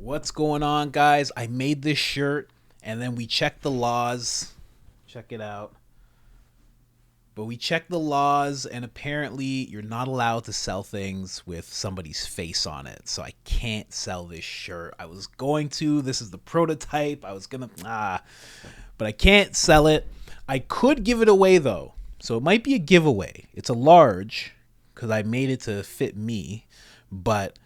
What's going on, guys? I made this shirt and then we checked the laws. Check it out. But we checked the laws, and apparently you're not allowed to sell things with somebody's face on it. So I can't sell this shirt. I was going to. This is the prototype. I was going to, but I can't sell it. I could give it away, though. So it might be a giveaway. It's a large because I made it to fit me, but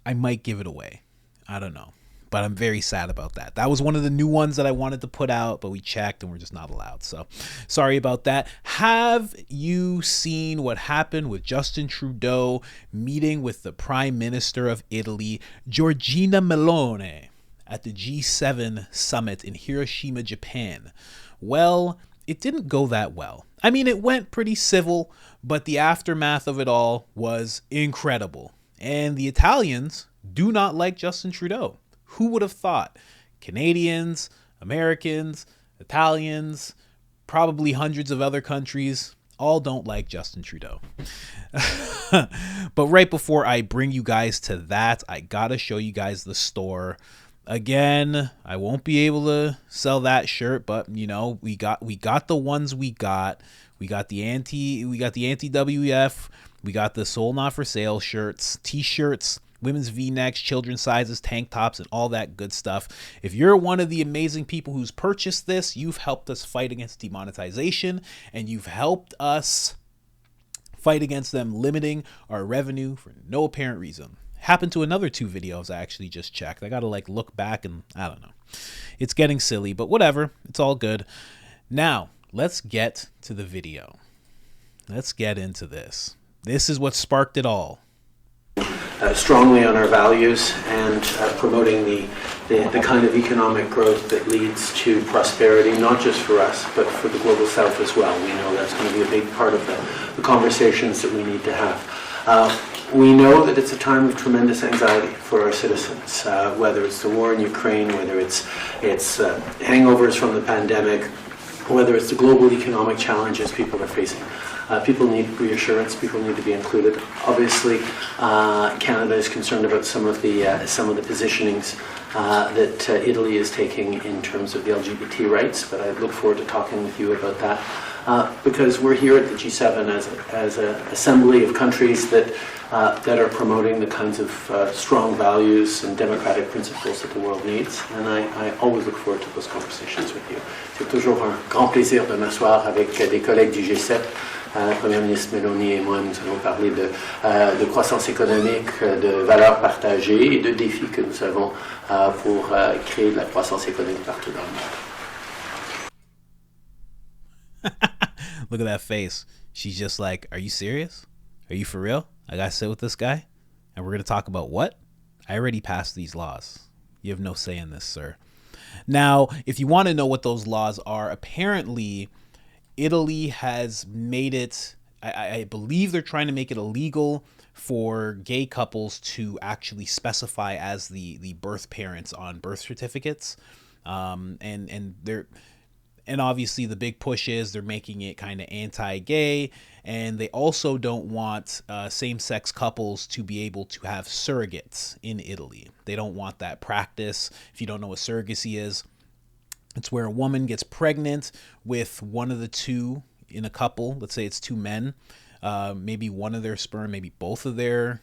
I might give it away. I don't know. But I'm very sad about that. That was one of the new ones that I wanted to put out, but we checked and we're just not allowed. So sorry about that. Have you seen what happened with Justin Trudeau meeting with the Prime Minister of Italy, Giorgia Meloni, at the G7 summit in Hiroshima, Japan? Well, it didn't go that well. I mean, it went pretty civil, but the aftermath of it all was incredible. And the Italians do not like Justin Trudeau. Who would have thought? Canadians, Americans, Italians, probably hundreds of other countries all don't like Justin Trudeau. But right before I bring you guys to that, I gotta show you guys the store. Again, I won't be able to sell that shirt, but you know, we got the ones we got. We got the anti-WEF, we got the sold not for sale shirts, t-shirts, women's V-necks, children's sizes, tank tops, and all that good stuff. If you're one of the amazing people who's purchased this, you've helped us fight against demonetization, and you've helped us fight against them limiting our revenue for no apparent reason. Happened to another 2 videos I actually just checked. I gotta look back, and I don't know. It's getting silly, but whatever. It's all good. Now, let's get to the video. Let's get into this. This is what sparked it all. Strongly on our values and promoting the kind of economic growth that leads to prosperity, not just for us, but for the global south as well. We know that's going to be a big part of the conversations that we need to have. We know that it's a time of tremendous anxiety for our citizens, whether it's the war in Ukraine, whether it's hangovers from the pandemic, whether it's the global economic challenges people are facing. People need reassurance. People need to be included. Obviously, Canada is concerned about some of the positionings that Italy is taking in terms of the LGBT rights. But I look forward to talking with you about that because we're here at the G7 as an assembly of countries that are promoting the kinds of strong values and democratic principles that the world needs. And I always look forward to those conversations with you. C'est toujours un grand plaisir de m'asseoir avec des collègues du G7. La Première ministre Meloni et moi, nous allons parler de croissance économique, de valeurs partagées et de défis que nous avons pour créer de la croissance économique partout dans le monde. Look at that face. She's just like, are you serious? Are you for real? I gotta sit with this guy? And we're gonna talk about what? I already passed these laws. You have no say in this, sir. Now, if you want to know what those laws are, apparently Italy has made it, I believe they're trying to make it illegal for gay couples to actually specify as the birth parents on birth certificates. And obviously the big push is they're making it kind of anti-gay, and they also don't want same-sex couples to be able to have surrogates in Italy. They don't want that practice. If you don't know what surrogacy is, it's where a woman gets pregnant with one of the two in a couple. Let's say it's 2 men. Maybe one of their sperm, maybe both of their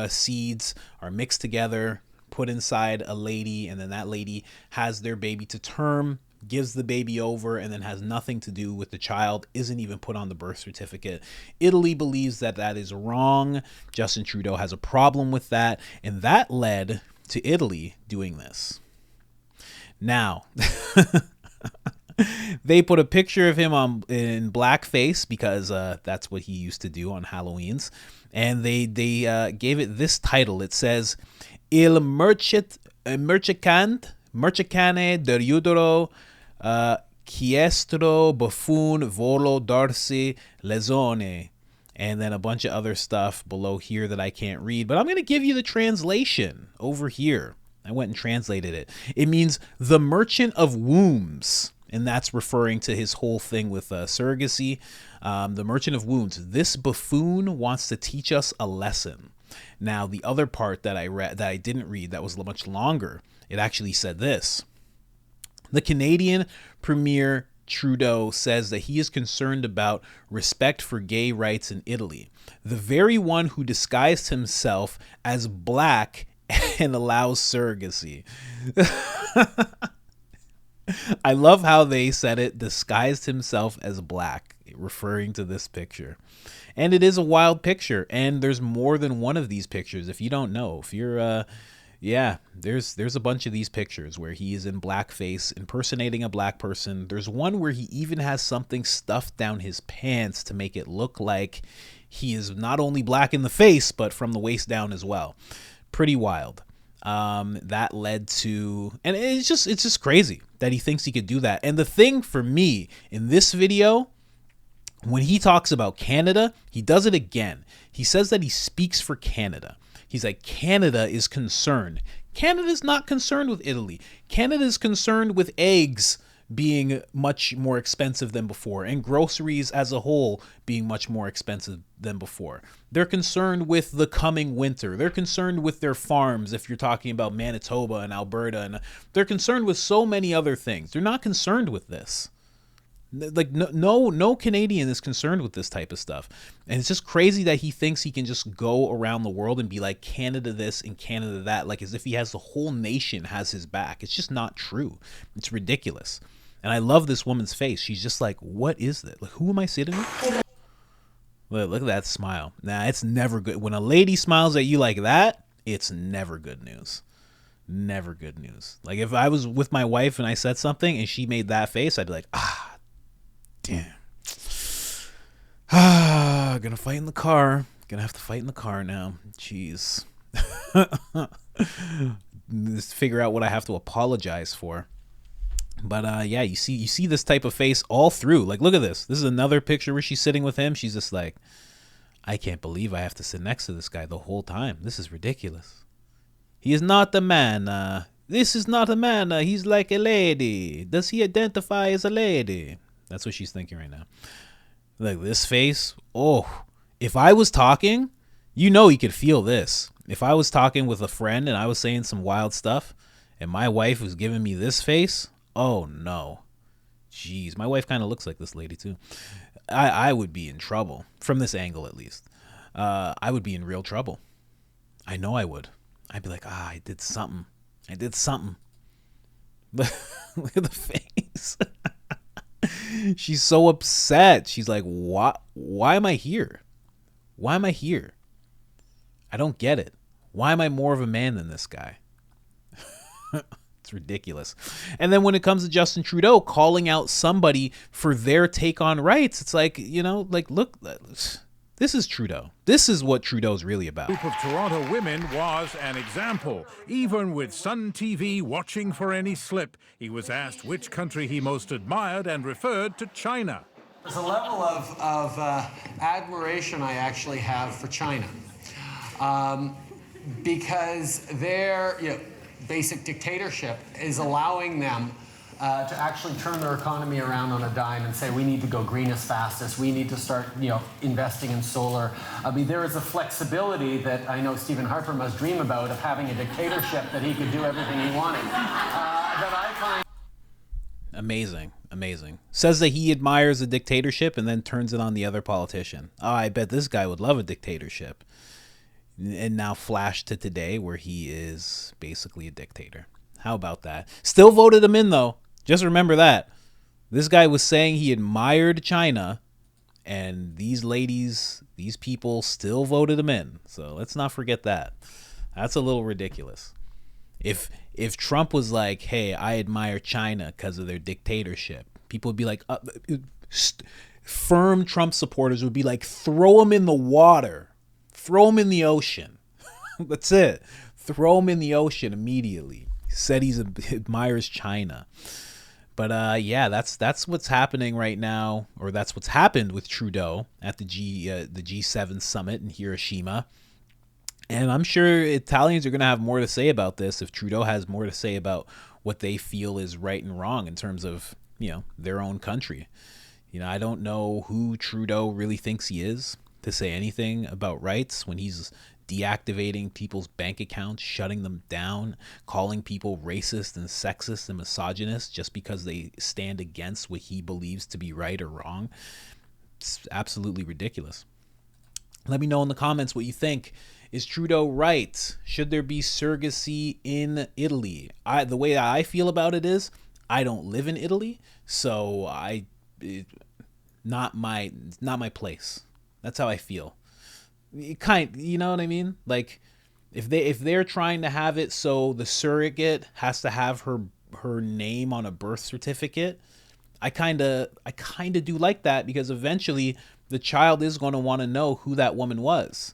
seeds are mixed together, put inside a lady, and then that lady has their baby to term, gives the baby over, and then has nothing to do with the child, isn't even put on the birth certificate. Italy believes that that is wrong. Justin Trudeau has a problem with that, and that led to Italy doing this. Now, they put a picture of him in blackface because that's what he used to do on Halloween's, and they gave it this title. It says, Il mercicante dell'utero chiestro buffon volo darsi lezone, and then a bunch of other stuff below here that I can't read, but I'm going to give you the translation over here. I went and translated it. It means the merchant of wombs, and that's referring to his whole thing with surrogacy. The merchant of wombs. This buffoon wants to teach us a lesson. Now, the other part that I read, that I didn't read, that was much longer, it actually said this. The Canadian Premier Trudeau says that he is concerned about respect for gay rights in Italy. The very one who disguised himself as black and allows surrogacy. I love how they said it, disguised himself as black, referring to this picture. And it is a wild picture, and there's more than one of these pictures. If you don't know, if you're there's a bunch of these pictures where he is in blackface impersonating a black person. There's one where he even has something stuffed down his pants to make it look like he is not only black in the face, but from the waist down as well. Pretty wild. That led to, and it's just crazy that he thinks he could do that. And the thing for me in this video, when he talks about Canada, he does it again. He says that he speaks for Canada. He's like, Canada is concerned. Canada's not concerned with Italy. Canada is concerned with eggs being much more expensive than before, and groceries as a whole being much more expensive than before. They're concerned with the coming winter. They're concerned with their farms, if you're talking about Manitoba and Alberta, and they're concerned with so many other things. They're not concerned with this. Like, no Canadian is concerned with this type of stuff. And it's just crazy that he thinks he can just go around the world and be like, Canada this and Canada that, like as if he has the whole nation has his back. It's just not true. It's ridiculous. And I love this woman's face. She's just like, what is that? Like, who am I sitting with? Look at that smile. Nah, it's never good. When a lady smiles at you like that, it's never good news. Never good news. Like, if I was with my wife and I said something and she made that face, I'd be like, damn. Gonna fight in the car. Gonna have to fight in the car now. Jeez. Just figure out what I have to apologize for. But yeah, you see this type of face all through. Like, look at this. This is another picture where she's sitting with him. She's just like, I can't believe I have to sit next to this guy the whole time. This is ridiculous. He is not the man. This is not a man. He's like a lady. Does he identify as a lady? That's what she's thinking right now. Like, this face. Oh, if I was talking, you know, you could feel this. If I was talking with a friend and I was saying some wild stuff and my wife was giving me this face, oh no. Jeez, my wife kind of looks like this lady too. I would be in trouble from this angle, at least. I would be in real trouble. I know I would. I'd be like, I did something. Look at the face. She's so upset. She's like, why am I here? Why am I here? I don't get it. Why am I more of a man than this guy? It's ridiculous. And then when it comes to Justin Trudeau calling out somebody for their take on rights, it's like, you know, like, look, this is Trudeau. This is what Trudeau's really about. A group of Toronto women was an example. Even with Sun TV watching for any slip, he was asked which country he most admired and referred to China. There's a level of admiration I actually have for China because their basic dictatorship is allowing them to actually turn their economy around on a dime and say, we need to go green as fast as we need to start, investing in solar. I mean, there is a flexibility that I know Stephen Harper must dream about, of having a dictatorship that he could do everything he wanted. That I find amazing. Says that he admires a dictatorship and then turns it on the other politician. Oh, I bet this guy would love a dictatorship. And now flash to today where he is basically a dictator. How about that? Still voted him in, though. Just remember that. This guy was saying he admired China, and these ladies, these people still voted him in. So let's not forget that. That's a little ridiculous. If Trump was like, hey, I admire China because of their dictatorship, people would be like, firm Trump supporters would be like, throw him in the water. Throw him in the ocean. That's it. Throw him in the ocean immediately. He said he admires China. But yeah, that's what's happening right now, or that's what's happened with Trudeau at the G7 summit in Hiroshima. And I'm sure Italians are going to have more to say about this if Trudeau has more to say about what they feel is right and wrong in terms of, their own country. I don't know who Trudeau really thinks he is to say anything about rights when he's deactivating people's bank accounts, shutting them down, calling people racist and sexist and misogynist just because they stand against what he believes to be right or wrong. It's absolutely ridiculous. Let me know in the comments what you think. Is Trudeau right? Should there be surrogacy in Italy? The way I feel about it is, I don't live in Italy, so not my place. That's how I feel. You know what I mean? Like, if they're trying to have it so the surrogate has to have her name on a birth certificate, I kind of do like that, because eventually the child is going to want to know who that woman was.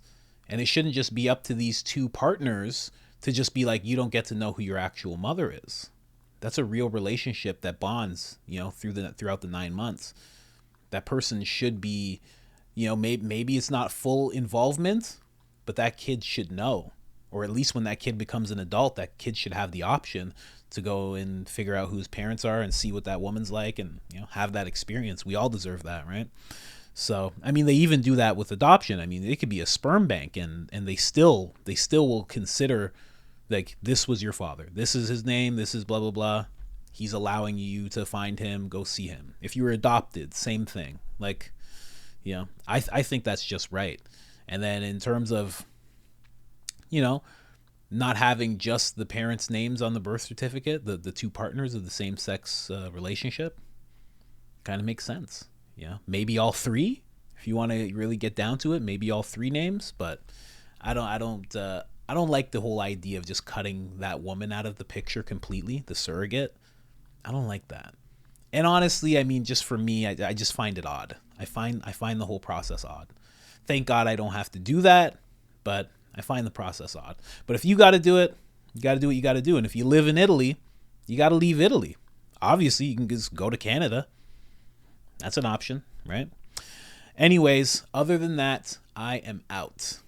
And it shouldn't just be up to these two partners to just be like, you don't get to know who your actual mother is. That's a real relationship that bonds, throughout the 9 months. That person should be, maybe it's not full involvement, but that kid should know. Or at least when that kid becomes an adult, that kid should have the option to go and figure out who his parents are and see what that woman's like, and have that experience. We all deserve that, right? So, I mean, they even do that with adoption. I mean, it could be a sperm bank, and they still will consider, like, this was your father. This is his name. This is blah, blah, blah. He's allowing you to find him, go see him. If you were adopted, same thing. Like, I think that's just right. And then in terms of, not having just the parents' names on the birth certificate, the two partners of the same sex relationship, kind of makes sense. Maybe all three, if you want to really get down to it, maybe all three names. But I don't like the whole idea of just cutting that woman out of the picture completely, the surrogate. I don't like that. And honestly, I mean, just for me, I just find it odd. I find the whole process odd. Thank God I don't have to do that, but I find the process odd. But if you got to do it, you got to do what you got to do. And if you live in Italy, you got to leave Italy. Obviously, you can just go to Canada. That's an option, right? Anyways, other than that, I am out.